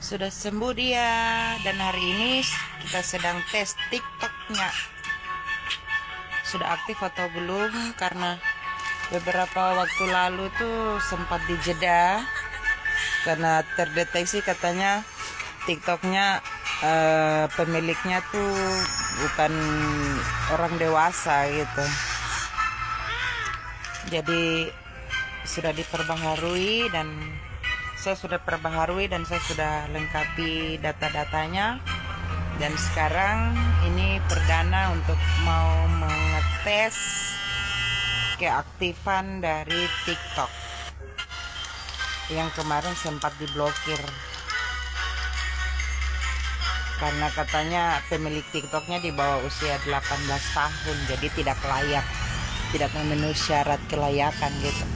Sudah sembuh dia, dan hari ini kita sedang tes TikToknya. Sudah aktif atau belum? Karena beberapa waktu lalu tuh sempat dijeda karena terdeteksi katanya TikToknya pemiliknya tuh bukan orang dewasa gitu. Jadi sudah diperbaharui dan saya sudah lengkapi data-datanya, dan sekarang ini perdana untuk mau mengetes keaktifan dari TikTok yang kemarin sempat diblokir karena katanya pemilik TikToknya di bawah usia 18 tahun, jadi tidak layak, tidak memenuhi syarat kelayakan gitu.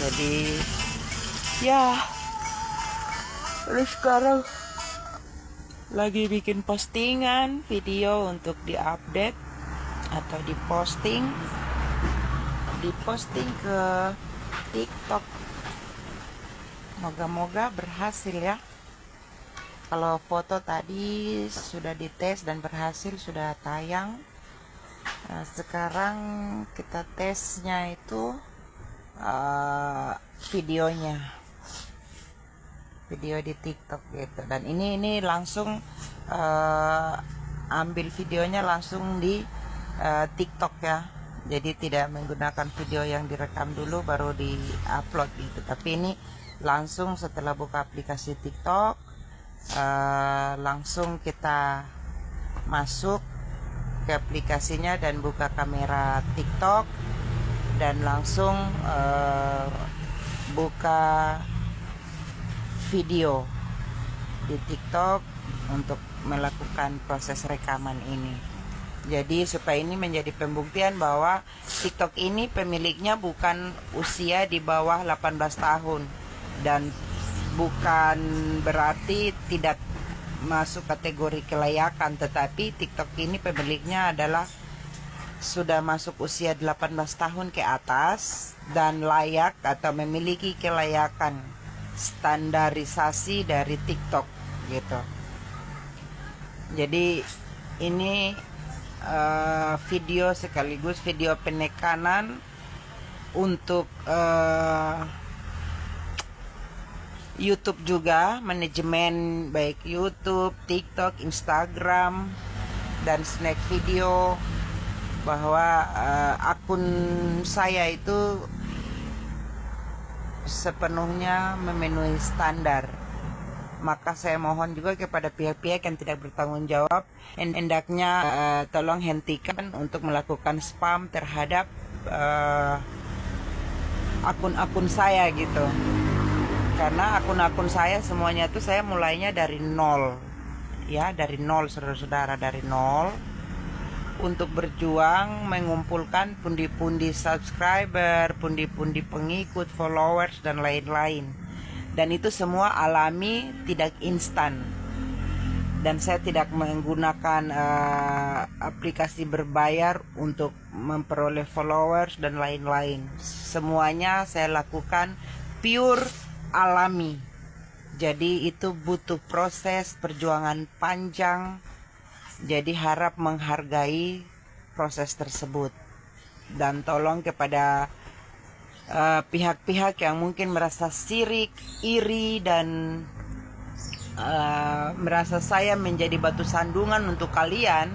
Jadi ya, terus sekarang lagi bikin postingan video untuk diupdate atau diposting ke TikTok. Moga-moga berhasil ya. Kalau foto tadi sudah dites dan berhasil, sudah tayang. Nah, sekarang kita tesnya itu video di TikTok gitu. Dan ini langsung ambil videonya langsung di TikTok ya. Jadi tidak menggunakan video yang direkam dulu baru di-upload gitu. Tapi ini langsung setelah buka aplikasi TikTok, langsung kita masuk ke aplikasinya dan buka kamera TikTok dan langsung buka video di TikTok untuk melakukan proses rekaman ini. Jadi supaya ini menjadi pembuktian bahwa TikTok ini pemiliknya bukan usia di bawah 18 tahun dan bukan berarti tidak masuk kategori kelayakan, tetapi TikTok ini pemiliknya adalah sudah masuk usia 18 tahun ke atas dan layak atau memiliki kelayakan standarisasi dari TikTok gitu. Jadi ini video sekaligus video penekanan untuk YouTube juga, manajemen baik YouTube, TikTok, Instagram, dan snack video, bahwa akun saya itu sepenuhnya memenuhi standar. Maka saya mohon juga kepada pihak-pihak yang tidak bertanggung jawab, hendaknya tolong hentikan untuk melakukan spam terhadap akun-akun saya gitu. Karena akun-akun saya semuanya itu saya mulainya dari nol ya, dari nol saudara-saudara, dari nol, untuk berjuang mengumpulkan pundi-pundi subscriber, pundi-pundi pengikut, followers, dan lain-lain. Dan itu semua alami, tidak instan. Dan saya tidak menggunakan aplikasi berbayar untuk memperoleh followers dan lain-lain. Semuanya saya lakukan pure alami. Jadi itu butuh proses perjuangan panjang. Jadi harap menghargai proses tersebut. Dan tolong kepada pihak-pihak yang mungkin merasa sirik, iri, dan merasa saya menjadi batu sandungan untuk kalian,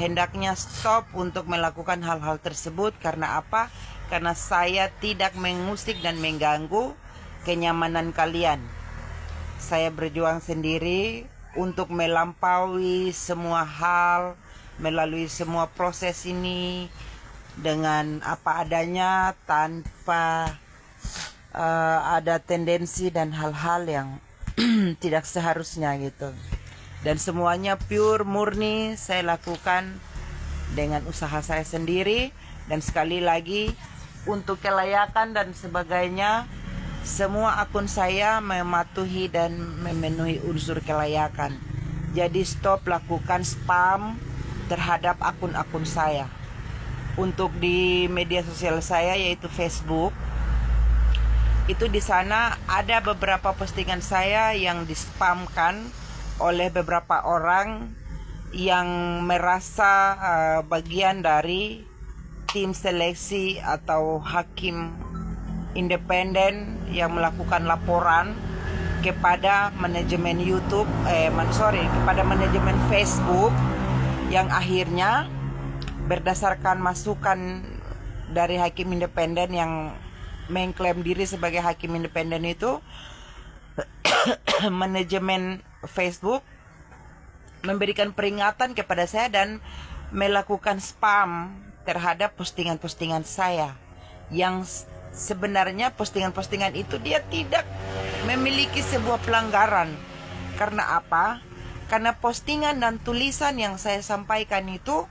hendaknya stop untuk melakukan hal-hal tersebut. Karena apa? Karena saya tidak mengusik dan mengganggu kenyamanan kalian. Saya berjuang sendiri untuk melampaui semua hal, melalui semua proses ini dengan apa adanya, tanpa ada tendensi dan hal-hal yang tidak seharusnya gitu. Dan semuanya pure, murni saya lakukan dengan usaha saya sendiri. Dan sekali lagi, untuk kelayakan dan sebagainya, semua akun saya mematuhi dan memenuhi unsur kelayakan. Jadi stop lakukan spam terhadap akun-akun saya. Untuk di media sosial saya yaitu Facebook, Itu di sana ada beberapa postingan saya yang dispamkan oleh beberapa orang yang merasa bagian dari tim seleksi atau hakim independen yang melakukan laporan kepada manajemen YouTube, kepada manajemen Facebook, yang akhirnya berdasarkan masukan dari hakim independen yang mengklaim diri sebagai hakim independen itu, manajemen Facebook memberikan peringatan kepada saya dan melakukan spam terhadap postingan-postingan saya, yang sebenarnya postingan-postingan itu dia tidak memiliki sebuah pelanggaran. Karena apa? Karena postingan dan tulisan yang saya sampaikan itu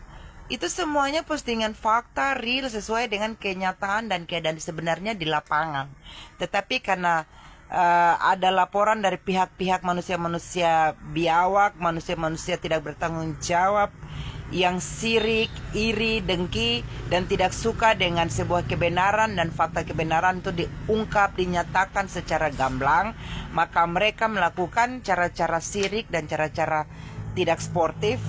semuanya postingan fakta, real, sesuai dengan kenyataan dan keadaan sebenarnya di lapangan. Tetapi karena ada laporan dari pihak-pihak manusia-manusia biawak, manusia-manusia tidak bertanggung jawab, yang sirik, iri, dengki, dan tidak suka dengan sebuah kebenaran dan fakta kebenaran itu diungkap, dinyatakan secara gamblang, maka mereka melakukan cara-cara sirik dan cara-cara tidak sportif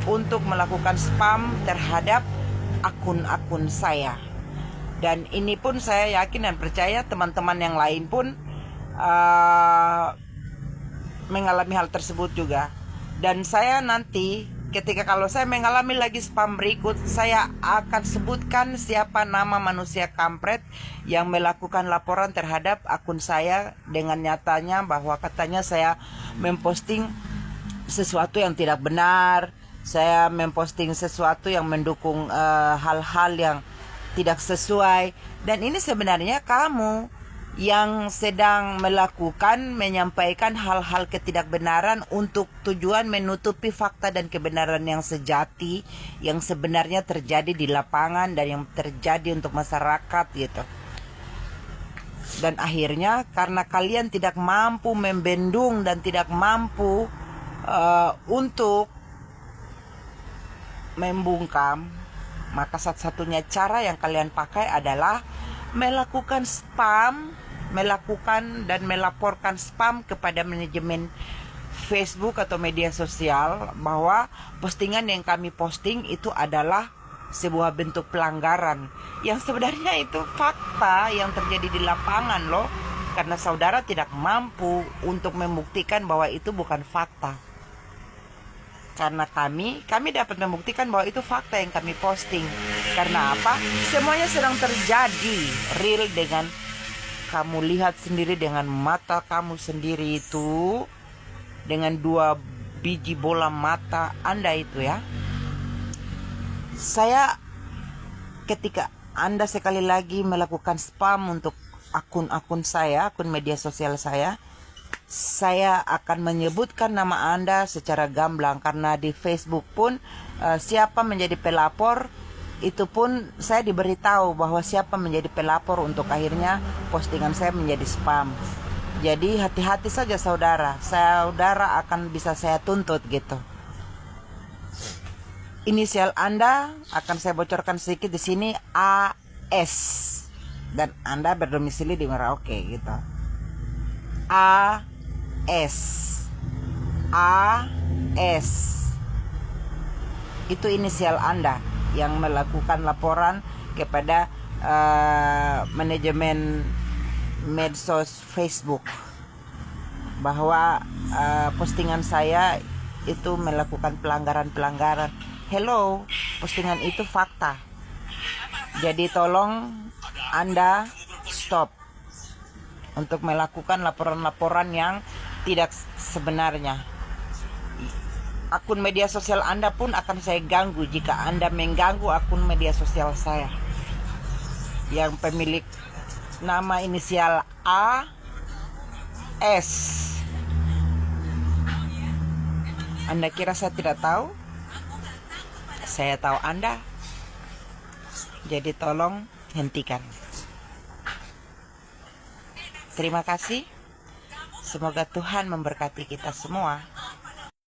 untuk melakukan spam terhadap akun-akun saya. Dan ini pun saya yakin dan percaya teman-teman yang lain pun mengalami hal tersebut juga. Dan saya nanti ketika kalau saya mengalami lagi spam berikut, saya akan sebutkan siapa nama manusia kampret yang melakukan laporan terhadap akun saya dengan nyatanya bahwa katanya saya memposting sesuatu yang tidak benar, saya memposting sesuatu yang mendukung hal-hal yang tidak sesuai. Dan ini sebenarnya kamu yang sedang menyampaikan hal-hal ketidakbenaran untuk tujuan menutupi fakta dan kebenaran yang sejati, yang sebenarnya terjadi di lapangan dan yang terjadi untuk masyarakat gitu. Dan akhirnya karena kalian tidak mampu membendung dan tidak mampu untuk membungkam, maka satu-satunya cara yang kalian pakai adalah melakukan spam, melakukan dan melaporkan spam kepada manajemen Facebook atau media sosial bahwa postingan yang kami posting itu adalah sebuah bentuk pelanggaran, yang sebenarnya itu fakta yang terjadi di lapangan loh, karena saudara tidak mampu untuk membuktikan bahwa itu bukan fakta. Karena kami dapat membuktikan bahwa itu fakta yang kami posting. Karena apa? Semuanya sedang terjadi real, dengan kamu lihat sendiri dengan mata kamu sendiri itu, dengan 2 biji bola mata Anda itu ya. Saya ketika Anda sekali lagi melakukan spam untuk akun-akun saya, akun media sosial saya akan menyebutkan nama Anda secara gamblang. Karena di Facebook pun siapa menjadi pelapor, itu pun saya diberitahu bahwa siapa menjadi pelapor untuk akhirnya postingan saya menjadi spam. Jadi hati-hati saja saudara akan bisa saya tuntut gitu. Inisial Anda akan saya bocorkan sedikit di sini, AS, dan Anda berdomisili di Merauke gitu. AS itu inisial Anda yang melakukan laporan kepada manajemen medsos Facebook bahwa postingan saya itu melakukan pelanggaran. Hello, postingan itu fakta. Jadi tolong Anda stop untuk melakukan laporan-laporan yang tidak sebenarnya. Akun media sosial Anda pun akan saya ganggu jika Anda mengganggu akun media sosial saya yang pemilik nama inisial AS. Anda kira saya tidak tahu? Saya tahu Anda. Jadi tolong hentikan. Terima kasih. Semoga Tuhan memberkati kita semua.